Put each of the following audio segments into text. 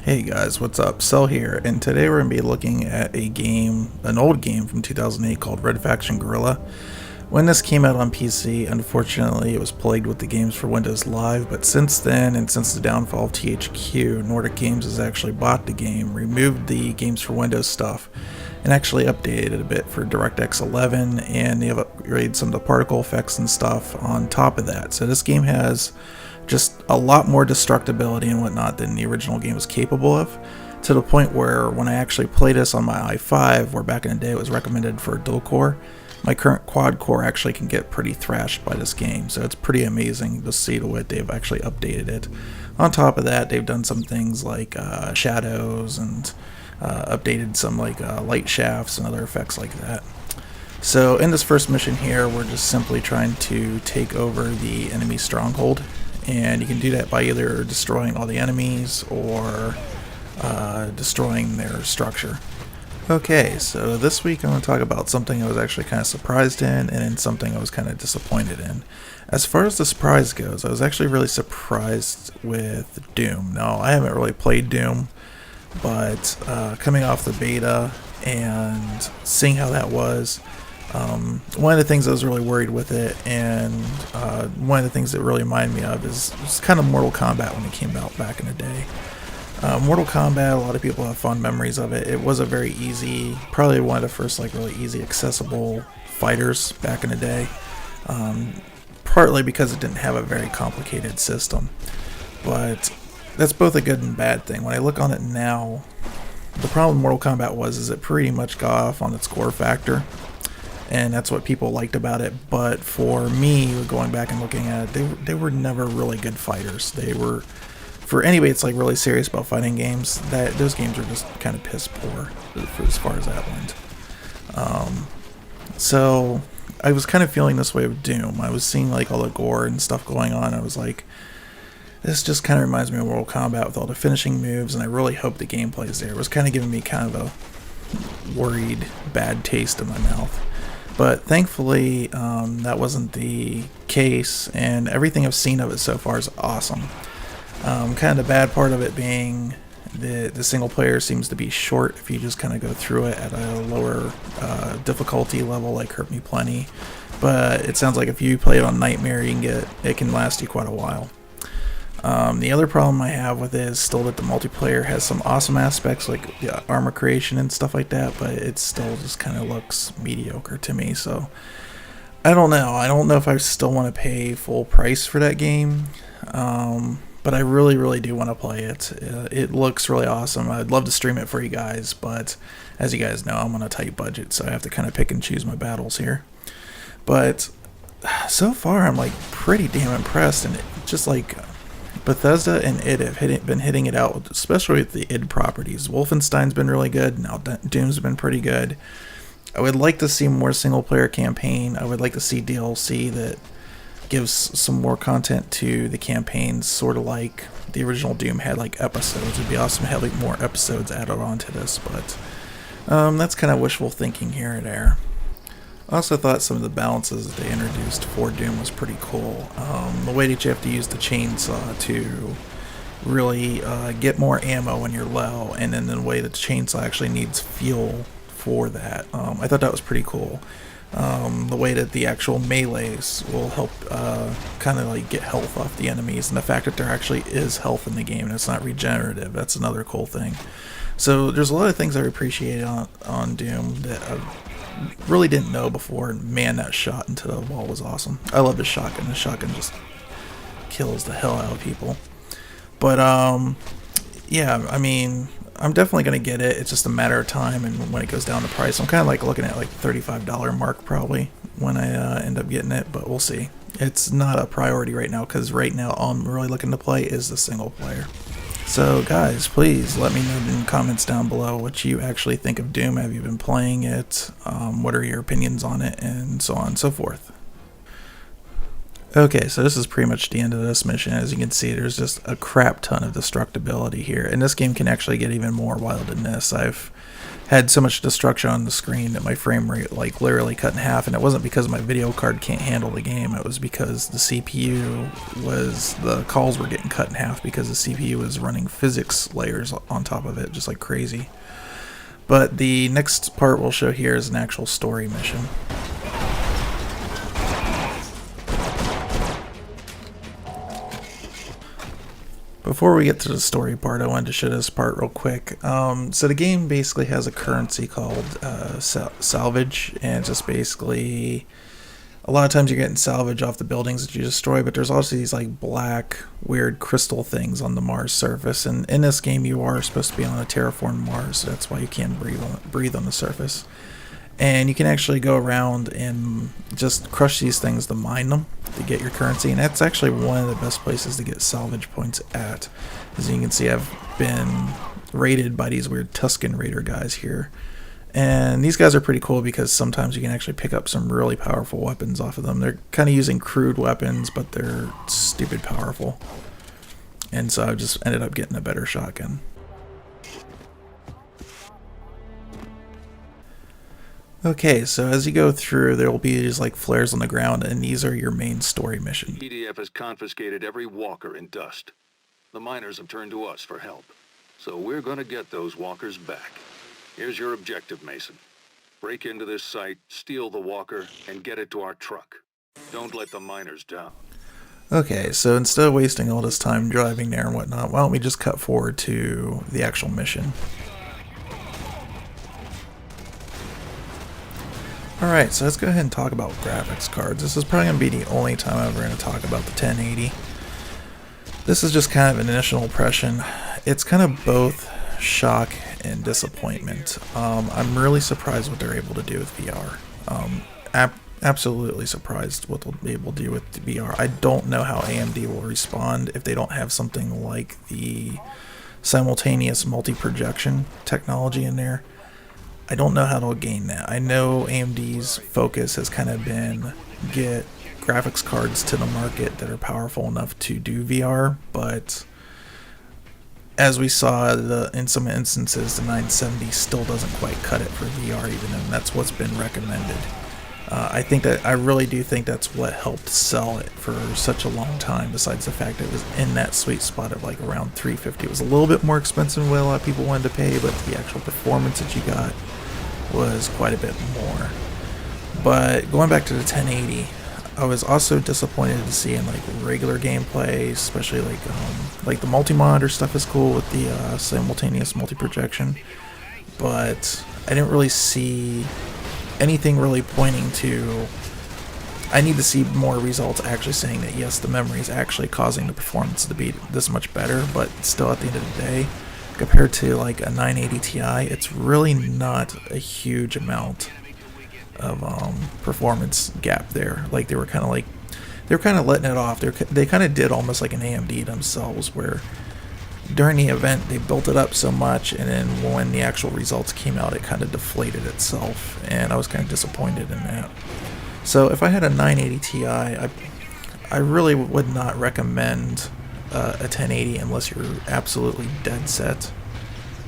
Hey guys, what's up? Cell here, and today we're going to be looking at an old game from 2008 called Red Faction Guerrilla. When this came out on PC, unfortunately it was plagued with the games for Windows Live, but since then, and since the downfall of THQ, Nordic Games has actually bought the game, removed the games for Windows stuff, and actually updated it a bit for DirectX 11, and they have upgraded some of the particle effects and stuff on top of that. So this game has just a lot more destructibility and whatnot than the original game was capable of, to the point where when I actually played this on my i5, where back in the day it was recommended for dual core, my current quad core actually can get pretty thrashed by this game. So it's pretty amazing to see the way they've actually updated it. On top of that, they've done some things like shadows and updated some light shafts and other effects like that. So in this first mission here, we're just simply trying to take over the enemy stronghold, and you can do that by either destroying all the enemies or destroying their structure. Okay, so this week I'm going to talk about something I was actually kind of surprised in, and then something I was kind of disappointed in. As far as the surprise goes, I was actually really surprised with Doom. Now, I haven't really played Doom, but coming off the beta and seeing how that was, one of the things I was really worried with it, and one of the things that really reminded me of is kind of Mortal Kombat when it came out back in the day. Mortal Kombat, a lot of people have fond memories of it. It was a very easy, probably one of the first really easy accessible fighters back in the day, partly because it didn't have a very complicated system. But that's both a good and bad thing. When I look on it now, the problem with Mortal Kombat is it pretty much got off on its core factor, and that's what people liked about it. But for me, going back and looking at it, they were never really good fighters. They were, for anybody that's really serious about fighting games, those games are just kind of piss poor for as far as that went. So I was kind of feeling this way with Doom. I was seeing all the gore and stuff going on. I was like, this just kind of reminds me of Mortal Kombat with all the finishing moves, and I really hope the gameplay is there. It was kind of giving me kind of a worried, bad taste in my mouth. But thankfully, that wasn't the case, and everything I've seen of it so far is awesome. Kind of the bad part of it being the single player seems to be short if you just kind of go through it at a lower difficulty level, like Hurt Me Plenty. But it sounds like if you play it on Nightmare, it can last you quite a while. The other problem I have with it is still that the multiplayer has some awesome aspects like armor creation and stuff like that, but it still just kind of looks mediocre to me. So I don't know. I don't know if I still want to pay full price for that game, but I really, really do want to play it. It looks really awesome. I'd love to stream it for you guys, but as you guys know, I'm on a tight budget, so I have to kind of pick and choose my battles here. But so far, I'm pretty damn impressed, and just Bethesda and id have been hitting it out, especially with the id properties. Wolfenstein's been really good. Now Doom's been pretty good. I would like to see more single-player campaign. I would like to see DLC that gives some more content to the campaigns, sort of like the original Doom had episodes. It'd be awesome to have more episodes added onto this, but that's kind of wishful thinking here and there. I also thought some of the balances that they introduced for Doom was pretty cool. The way that you have to use the chainsaw to really get more ammo when you're low, and then the way that the chainsaw actually needs fuel for that. I thought that was pretty cool. The way that the actual melees will help kind of get health off the enemies, and the fact that there actually is health in the game and it's not regenerative, that's another cool thing. So there's a lot of things I appreciate on Doom that I really didn't know before, and man, that shot into the wall was awesome. I love the shotgun. The shotgun just kills the hell out of people. But yeah, I mean, I'm definitely going to get it. It's just a matter of time, and when it goes down the price, I'm kind of looking at $35 mark probably when I end up getting it, but we'll see. It's not a priority right now, because right now all I'm really looking to play is the single player. So guys, please let me know in the comments down below what you actually think of Doom. Have you been playing it? What are your opinions on it? And so on and so forth. Okay, so this is pretty much the end of this mission. As you can see, there's just a crap ton of destructibility here, and this game can actually get even more wild than this. I've had so much destruction on the screen that my frame rate like literally cut in half, and it wasn't because my video card can't handle the game. It was because the CPU was, the calls were getting cut in half because the CPU was running physics layers on top of it just like crazy. But the next part we'll show here is an actual story mission. Before we get to the story part, I wanted to show this part real quick. So the game basically has a currency called salvage, and it's just basically, a lot of times you're getting salvage off the buildings that you destroy, but there's also these like black, weird crystal things on the Mars surface, and in this game you are supposed to be on a terraformed Mars, so that's why you can't breathe on the surface. And you can actually go around and just crush these things to mine them to get your currency, and that's actually one of the best places to get salvage points at. As you can see, I've been raided by these weird Tusken Raider guys here, and these guys are pretty cool because sometimes you can actually pick up some really powerful weapons off of them. They're kind of using crude weapons, but they're stupid powerful, and so I just ended up getting a better shotgun. Okay, so as you go through, there will be these like flares on the ground, and these are your main story mission. EDF has confiscated every walker in Dust. The miners have turned to us for help, so we're gonna get those walkers back. Here's your objective, Mason. Break into this site, steal the walker, and get it to our truck. Don't let the miners down. Okay, so instead of wasting all this time driving there and whatnot, why don't we just cut forward to the actual mission. Alright, so let's go ahead and talk about graphics cards. This is probably going to be the only time I'm ever going to talk about the 1080. This is just kind of an initial impression. It's kind of both shock and disappointment. I'm really surprised what they're able to do with VR. Absolutely surprised what they'll be able to do with the VR. I don't know how AMD will respond if they don't have something like the simultaneous multi-projection technology in there. I don't know how to gain that. I know AMD's focus has kind of been get graphics cards to the market that are powerful enough to do VR, but as we saw in some instances, the 970 still doesn't quite cut it for VR, even though that's what's been recommended. I really do think that's what helped sell it for such a long time, besides the fact that it was in that sweet spot of like around $350. It was a little bit more expensive than what a lot of people wanted to pay, but the actual performance that you got was quite a bit more. But going back to the 1080, I was also disappointed to see in like regular gameplay, especially like the multi-monitor stuff is cool with the simultaneous multi-projection, but I didn't really see anything really pointing to, I need to see more results actually saying that yes, the memory is actually causing the performance to be this much better, but still at the end of the day, compared to like a 980 Ti, it's really not a huge amount of performance gap there. Like they were kind of letting it off. They kind of did almost like an AMD themselves, where during the event they built it up so much, and then when the actual results came out, it kind of deflated itself, and I was kind of disappointed in that. So if I had a 980 Ti, I really would not recommend a 1080 unless you're absolutely dead set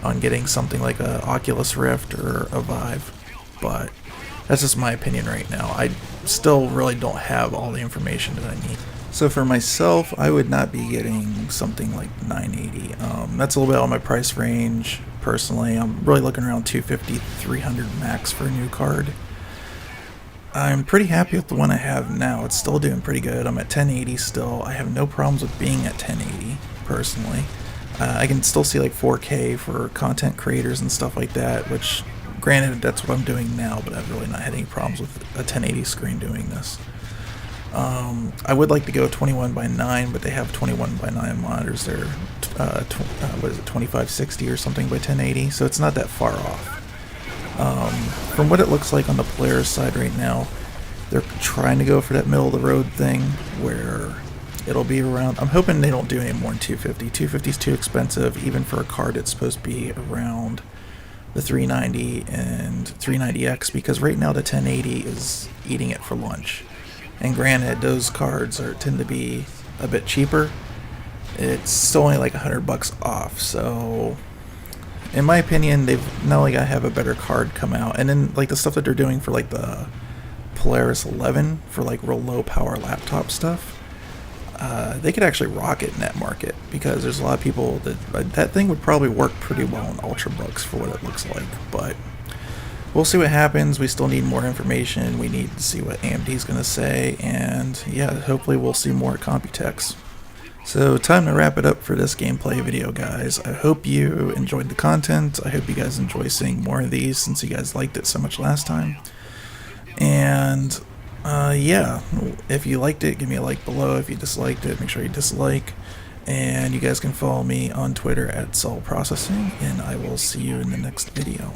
on getting something like a Oculus Rift or a Vive, but that's just my opinion right now. I still really don't have all the information that I need. So for myself, I would not be getting something like 980. That's a little bit on my price range. Personally, I'm really looking around 250, 300 max for a new card. I'm pretty happy with the one I have now. It's still doing pretty good. I'm at 1080 still. I have no problems with being at 1080 personally. I can still see like 4K for content creators and stuff like that, which granted that's what I'm doing now, but I've really not had any problems with a 1080 screen doing this. I would like to go 21:9, but they have 21:9 monitors there. What is it, 2560 or something by 1080, so it's not that far off. From what it looks like on the Polaris side right now, they're trying to go for that middle of the road thing where it'll be around, I'm hoping they don't do any more than 250. 250 is too expensive even for a card that's supposed to be around the 390 and 390X, because right now the 1080 is eating it for lunch. And granted, those cards tend to be a bit cheaper. It's still only like $100 off, so in my opinion, they've not only got to have a better card come out, and then like the stuff that they're doing for like the Polaris 11 for like real low power laptop stuff, they could actually rock it in that market, because there's a lot of people that thing would probably work pretty well in Ultrabooks for what it looks like. But we'll see what happens. We still need more information. We need to see what AMD's going to say, and yeah, hopefully we'll see more at Computex. So time to wrap it up for this gameplay video, guys. I hope you enjoyed the content. I hope you guys enjoy seeing more of these, since you guys liked it so much last time. And yeah, if you liked it, give me a like below. If you disliked it, make sure you dislike. And you guys can follow me on Twitter at SolProcessing, and I will see you in the next video.